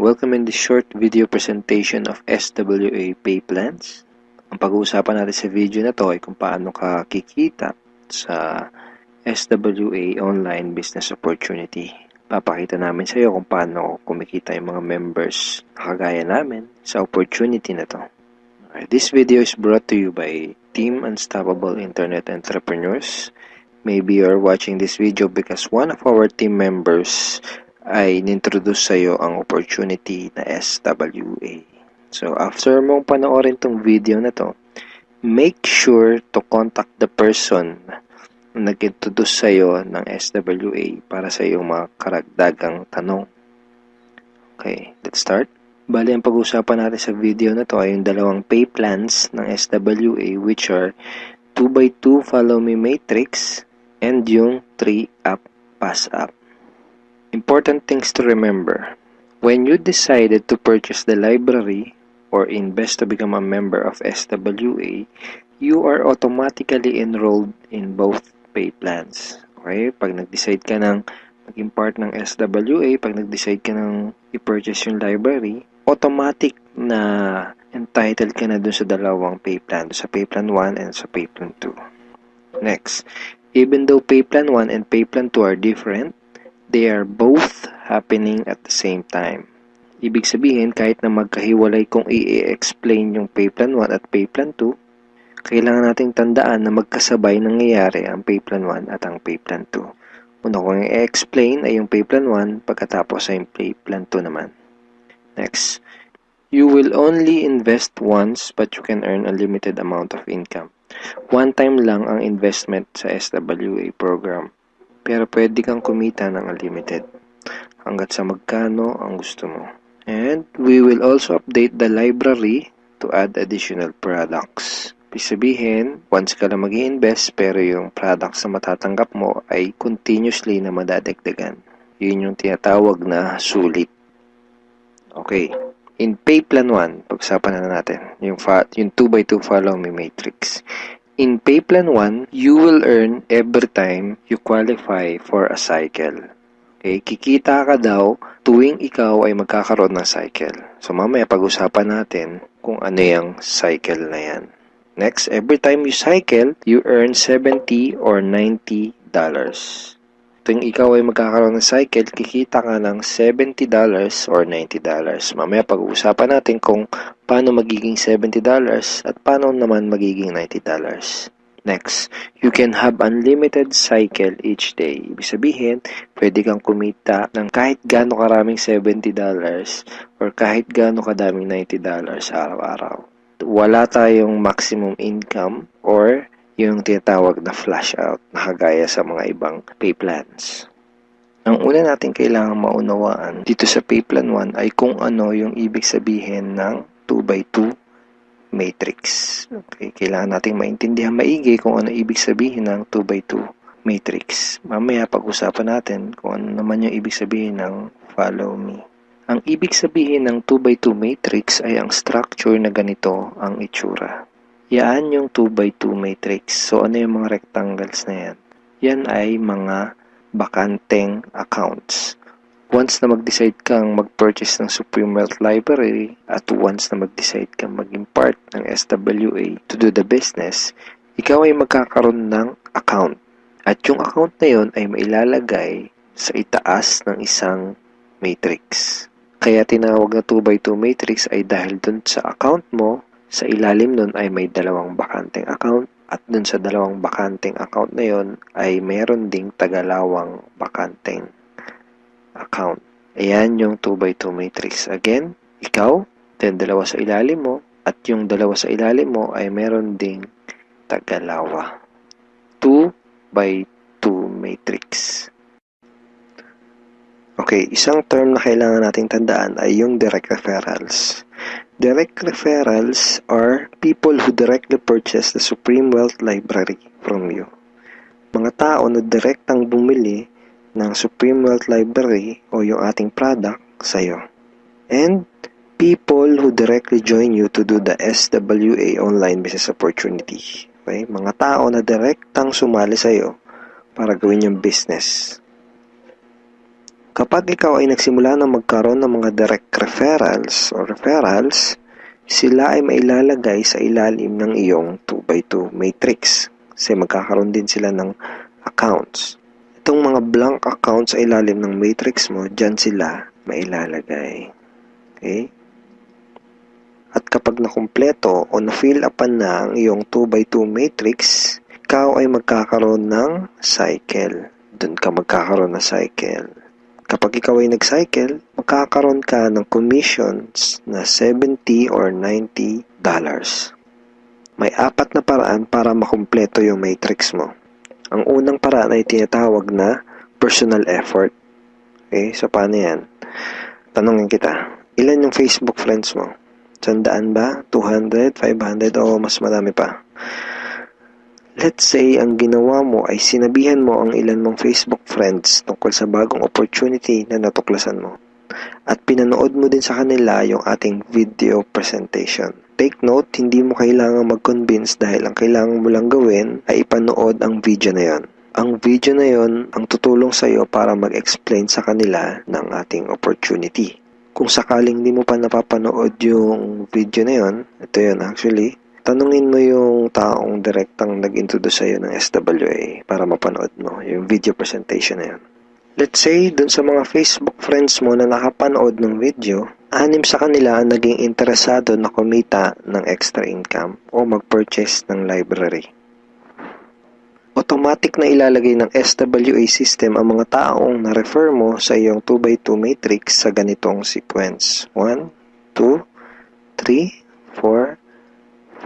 Welcome in this short video presentation of SWA Pay Plans. Ang pag-uusapan natin sa video na to ay kung paano ka kikita sa SWA Online Business Opportunity. Papakita namin sa iyo kung paano kumikita yung mga members na kagaya namin sa opportunity na to. This video is brought to you by Team Unstoppable Internet Entrepreneurs. Maybe you're watching this video because one of our team members ay nintroduce sa iyo ang opportunity na SWA. So, after mong panoorin tong video na to, make sure to contact the person na nag-introduce sa iyo ng SWA para sa iyong mga karagdagang tanong. Okay, let's start. Bali, ang pag-usapan natin sa video na to ay yung dalawang pay plans ng SWA, which are 2x2 Follow Me Matrix and yung 3-App Pass App. Important things to remember. When you decided to purchase the library or invest to become a member of SWA, you are automatically enrolled in both pay plans. Okay? Pag nag-decide ka ng maging part ng SWA, pag nag-decide ka ng i-purchase yung library, automatic na entitled ka na dun sa dalawang pay plan, sa pay plan 1 and sa pay plan 2. Next, even though pay plan 1 and pay plan 2 are different, they are both happening at the same time. Ibig sabihin, kahit na magkahiwalay kung i-explain yung pay plan 1 at pay plan 2, kailangan nating tandaan na magkasabay nangyayari ang pay plan 1 at ang pay plan 2. Una kong i-explain ay yung pay plan 1, pagkatapos ay yung pay plan 2 naman. Next, you will only invest once but you can earn a limited amount of income. One time lang ang investment sa SWA program, pero pwede kang kumita ng unlimited hanggat sa magkano ang gusto mo. And we will also update the library to add additional products. Ibig sabihin, once ka lang mag-i-invest pero yung products na matatanggap mo ay continuously na madadagdagan. Yun yung tinatawag na sulit. Okay. In pay plan 1, pag-usapan na natin yung 2x2 Follow Me Matrix. In pay plan 1, you will earn every time you qualify for a cycle. Okay, kikita ka daw tuwing ikaw ay magkakaroon ng cycle. So mamaya pag-usapan natin kung ano yung cycle na yan. Next, every time you cycle, you earn $70 or $90. Tuwing ikaw ay magkakaroon ng cycle, kikita ka ng $70 or $90. Mamaya pag-uusapan natin kung paano magiging $70 at paano naman magiging $90. Next, you can have unlimited cycle each day. Ibig sabihin, pwede kang kumita ng kahit gaano karaming $70 or kahit gaano kadaming $90 araw-araw. Wala tayong maximum income or yung tinatawag na flash out na kagaya sa mga ibang pay plans. Ang una natin kailangan maunawaan dito sa pay plan 1 ay kung ano yung ibig sabihin ng 2x2 matrix. Okay, kailangan nating maintindihan maigi kung ano ibig sabihin ng 2x2 matrix. Mamaya pag-usapan natin kung ano naman yung ibig sabihin ng follow me. Ang ibig sabihin ng 2x2 matrix ay ang structure na ganito ang itsura. Yan yung 2x2 matrix. So, ano yung mga rectangles na yan? Yan ay mga bakanteng accounts. Once na mag-decide kang mag-purchase ng Supreme Wealth Library at once na mag-decide kang maging part ng SWA to do the business, ikaw ay magkakaroon ng account. At yung account na yun ay mailalagay sa itaas ng isang matrix. Kaya tinawag na 2x2 matrix ay dahil dun sa account mo, sa ilalim nun ay may dalawang bakanteng account at dun sa dalawang bakanteng account na yun ay meron ding tagalawang bakanteng account. Ayan yung 2x2 matrix. Again, ikaw, then dalawa sa ilalim mo, at yung dalawa sa ilalim mo ay meron ding tagalawa. 2x2 matrix. Okay, isang term na kailangan nating tandaan ay yung direct referrals. Direct referrals are people who directly purchase the Supreme Wealth Library from you. Mga tao na direktang bumili ng Supreme Wealth Library o yung ating product sa'yo. And people who directly join you to do the SWA Online Business Opportunity. Okay? Mga tao na direktang sumali sa'yo para gawin yung business. Kapag ikaw ay nagsimula na magkaroon ng mga direct referrals, sila ay mailalagay sa ilalim ng iyong 2x2 matrix. Kasi magkakaroon din sila ng accounts. Itong mga blank accounts sa ilalim ng matrix mo, dyan sila mailalagay. Okay? At kapag nakumpleto o na-fill upan na ang iyong 2x2 matrix, ikaw ay magkakaroon ng cycle. Doon ka magkakaroon ng cycle. Kapag ikaw ay nag-cycle, magkakaroon ka ng commissions na $70 or $90. May 4 na paraan para makumpleto yung matrix mo. Ang unang paraan ay tinatawag na personal effort. Okay, so paano yan? Tanongin kita, ilan yung Facebook friends mo? 100 ba? 200? 500? O mas marami pa? Let's say, ang ginawa mo ay sinabihan mo ang ilan mong Facebook friends tungkol sa bagong opportunity na natuklasan mo. At pinanood mo din sa kanila yung ating video presentation. Take note, hindi mo kailangang mag-convince dahil ang kailangan mo lang gawin ay ipanood ang video na yon. Ang video na yon ang tutulong sa iyo para mag-explain sa kanila ng ating opportunity. Kung sakaling di mo pa napapanood yung video na yon, ito yun actually, tanungin mo yung taong direktang nag-introduce sa'yo ng SWA para mapanood mo yung video presentation na yun. Let's say, dun sa mga Facebook friends mo na nakapanood ng video, 6 sa kanila ang naging interesado na kumita ng extra income o mag-purchase ng library. Automatic na ilalagay ng SWA system ang mga taong na-refer mo sa iyong 2x2 matrix sa ganitong sequence. 1, 2, 3, 4,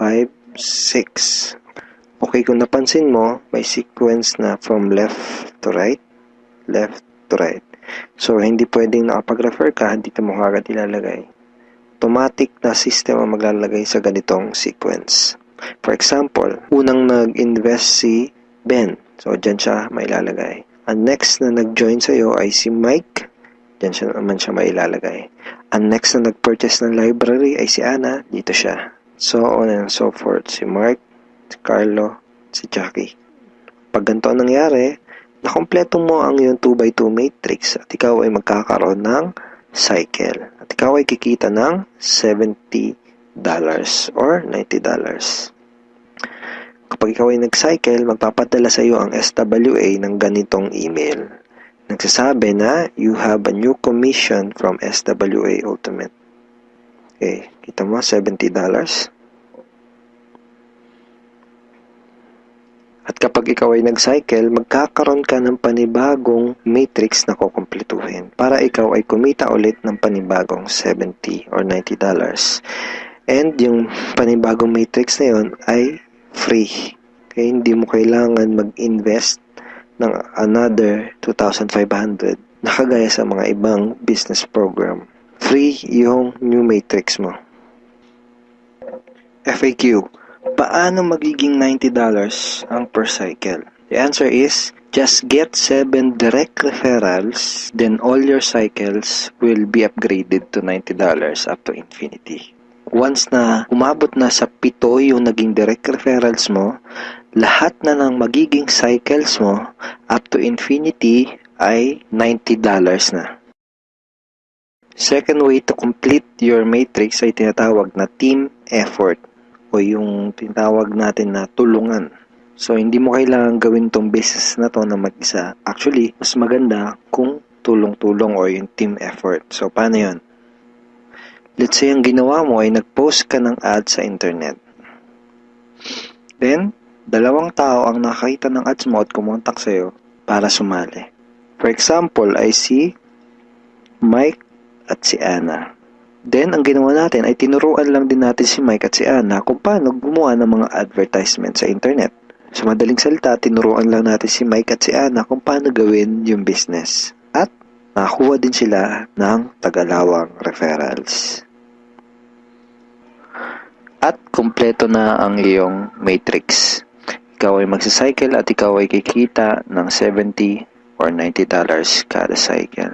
5, 6. Okay, kung napansin mo, may sequence na from left to right, left to right. So, hindi pwedeng nakapag-refer ka, dito mo kagad ilalagay. Automatic na system ang maglalagay sa ganitong sequence. For example, unang nag-invest si Ben. So, dyan siya mailalagay. Ang next na nag-join sa'yo ay si Mike. Dyan siya naman siya mailalagay. Ang next na nag-purchase ng library ay si Anna. Dito siya. So on and so forth. Si Mark, si Carlo, si Jackie. Pag ganito ang nangyari, nakompleto mo ang iyong 2x2 matrix at ikaw ay magkakaroon ng cycle. At ikaw ay kikita ng $70 or $90. Kapag ikaw ay nag-cycle, magpapadala sa iyo ang SWA ng ganitong email. Nagsasabi na, you have a new commission from SWA Ultimate. Okay, kita mo, $70. At kapag ikaw ay nag-cycle, magkakaroon ka ng panibagong matrix na kukumpletuhin para ikaw ay kumita ulit ng panibagong $70 or $90. And yung panibagong matrix na yun ay free. Okay, hindi mo kailangan mag-invest ng another 2,500 na kagaya sa mga ibang business program. Free yung new matrix mo. FAQ, paano magiging $90 ang per cycle? The answer is, just get 7 direct referrals, then all your cycles will be upgraded to $90 up to infinity. Once na umabot na sa 7 yung naging direct referrals mo, lahat na ng magiging cycles mo up to infinity ay $90 na. Second way to complete your matrix ay tinatawag na team effort o yung tinatawag natin na tulungan. So, hindi mo kailangan gawin tong business na to na mag-isa. Actually, mas maganda kung tulong-tulong o yung team effort. So, paano yun? Let's say, ang ginawa mo ay nag-post ka ng ad sa internet. Then, 2 tao ang nakakita ng ads mo at kumontak sa'yo para sumali. For example, ay si Mike at si Anna. Then, ang ginawa natin ay tinuruan lang din natin si Mike at si Anna kung paano gumawa ng mga advertisement sa internet. Sa madaling salita, tinuruan lang natin si Mike at si Anna kung paano gawin yung business. At nakakuha din sila ng tagalawang referrals. At kumpleto na ang iyong matrix. Ikaw ay magsacycle at ikaw ay kikita ng $70 or $90 kada cycle.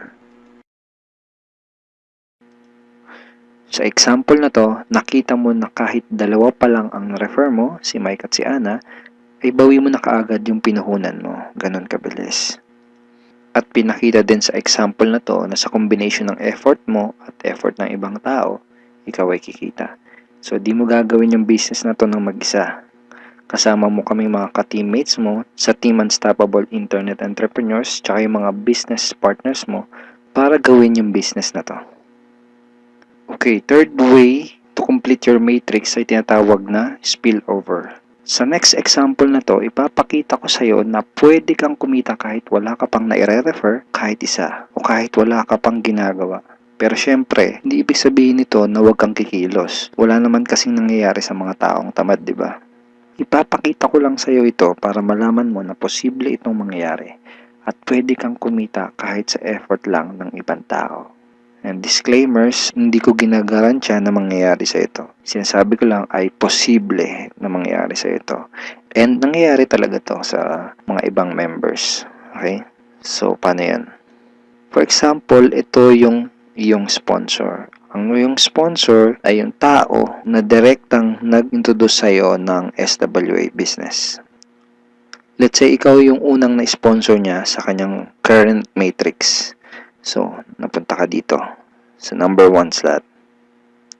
Sa example na to, nakita mo na kahit 2 pa lang ang refer mo, si Mike at si Anna, ay bawi mo na kaagad yung pinuhunan mo. Ganon kabilis. At pinakita din sa example na to na sa combination ng effort mo at effort ng ibang tao, ikaw ay kikita. So, di mo gagawin yung business na to ng mag-isa. Kasama mo kaming mga ka-teammates mo sa Team Unstoppable Internet Entrepreneurs tsaka yung mga business partners mo para gawin yung business na to. Okay, third way to complete your matrix ay tinatawag na spillover. Sa next example na to, ipapakita ko sa iyo na pwede kang kumita kahit wala ka pang naire-refer, kahit isa, o kahit wala ka pang ginagawa. Pero syempre, hindi ibig sabihin nito na huwag kang kikilos. Wala naman kasing nangyayari sa mga taong tamad, di ba? Ipapakita ko lang sa iyo ito para malaman mo na posible itong mangyayari at pwede kang kumita kahit sa effort lang ng ibang tao. And disclaimers, hindi ko ginagarantiya na mangyayari sa ito. Sinasabi ko lang ay posible na mangyayari sa ito. And nangyayari talaga to sa mga ibang members. Okay? So, paano yan? For example, ito yung iyong sponsor. Ang iyong sponsor ay yung tao na direktang nag-introduce sa'yo ng SWA business. Let's say, ikaw yung unang na-sponsor niya sa kanyang current matrix. So, napunta ka dito sa number 1 slot.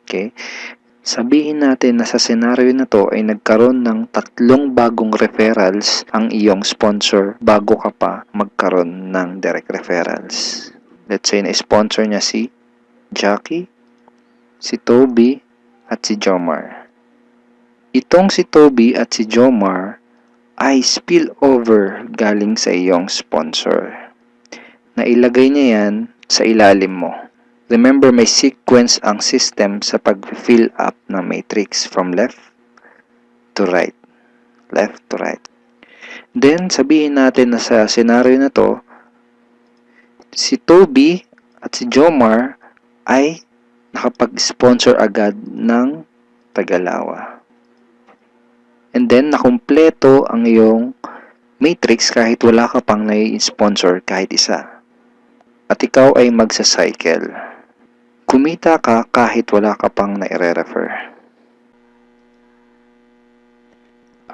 Okay? Sabihin natin na sa senaryo na to ay nagkaroon ng 3 bagong referrals ang iyong sponsor bago ka pa magkaroon ng direct referrals. Let's say na-sponsor niya si Jackie, si Toby, at si Jomar. Itong si Toby at si Jomar ay spillover galing sa iyong sponsor. Nailagay niya yan sa ilalim mo. Remember, may sequence ang system sa pag-fill up ng matrix from left to right. Left to right. Then, sabihin natin na sa scenario na to, si Toby at si Jomar ay nakapag-sponsor agad ng Tagalawa. And then, nakumpleto ang iyong matrix kahit wala ka pang nai-sponsor kahit isa. At ikaw ay magsa-cycle. Kumita ka kahit wala ka pang nai-refer.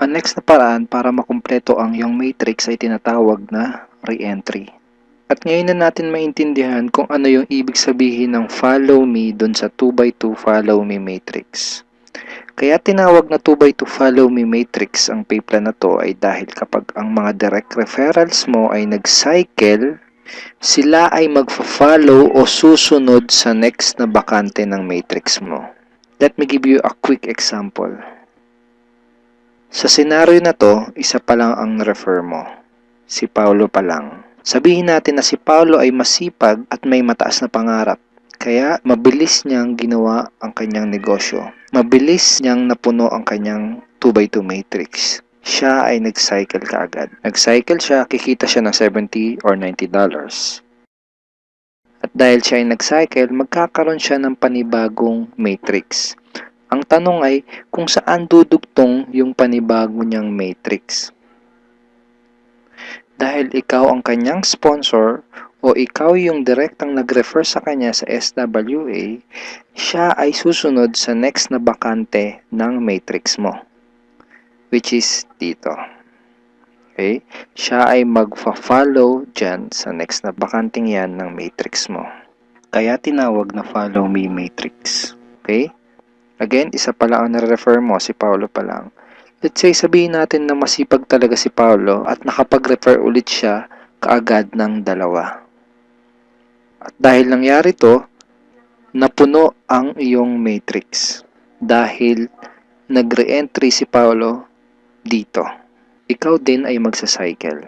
Ang next na paraan para makumpleto ang iyong matrix ay tinatawag na re-entry. At ngayon na natin maintindihan kung ano yung ibig sabihin ng follow me dun sa 2x2 follow me matrix. Kaya tinawag na 2x2 follow me matrix ang payplan na to ay dahil kapag ang mga direct referrals mo ay nag-cycle, sila ay magfa-follow o susunod sa next na bakante ng matrix mo. Let me give you a quick example. Sa senaryo na to, isa pa lang ang refer mo. Si Paulo pa lang. Sabihin natin na si Paulo ay masipag at may mataas na pangarap. Kaya mabilis niyang ginawa ang kanyang negosyo. Mabilis niyang napuno ang kanyang 2x2 matrix. Siya ay nag-cycle kaagad. Nag-cycle siya, kikita siya ng $70 or $90. At dahil siya ay nag-cycle, magkakaroon siya ng panibagong matrix. Ang tanong ay kung saan dudugtong yung panibago niyang matrix. Dahil ikaw ang kanyang sponsor o ikaw yung direktang nag-refer sa kanya sa SWA, siya ay susunod sa next na bakante ng matrix mo. Which is dito. Okay? Siya ay magfa-follow dyan sa next na bakanting yan ng matrix mo. Kaya tinawag na follow me matrix. Okay? Again, isa pa lang ang nare-refer mo, si Paulo pa lang. Let's say, sabihin natin na masipag talaga si Paulo at nakapag-refer ulit siya kaagad ng 2. At dahil nangyari to, napuno ang iyong matrix. Dahil nag-re-entry si Paulo dito. Ikaw din ay magsa-cycle.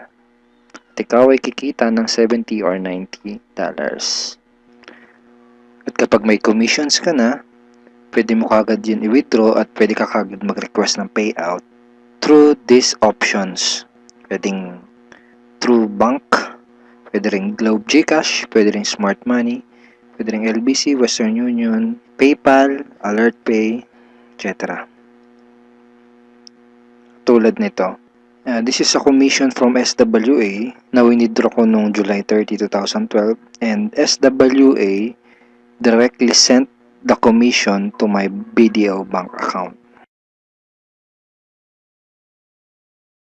At ikaw ay kikita ng $70 or $90. At kapag may commissions ka na, pwede mo kagad yun i-withdraw at pwede ka kagad mag-request ng payout through these options. Pwedeng through bank, pwede rin Globe GCash, pwede rin Smart Money, pwede rin LBC, Western Union, PayPal, AlertPay, etc. Tulad nito. This is a commission from SWA na winidraw ko noong July 30, 2012 and SWA directly sent the commission to my BDO bank account.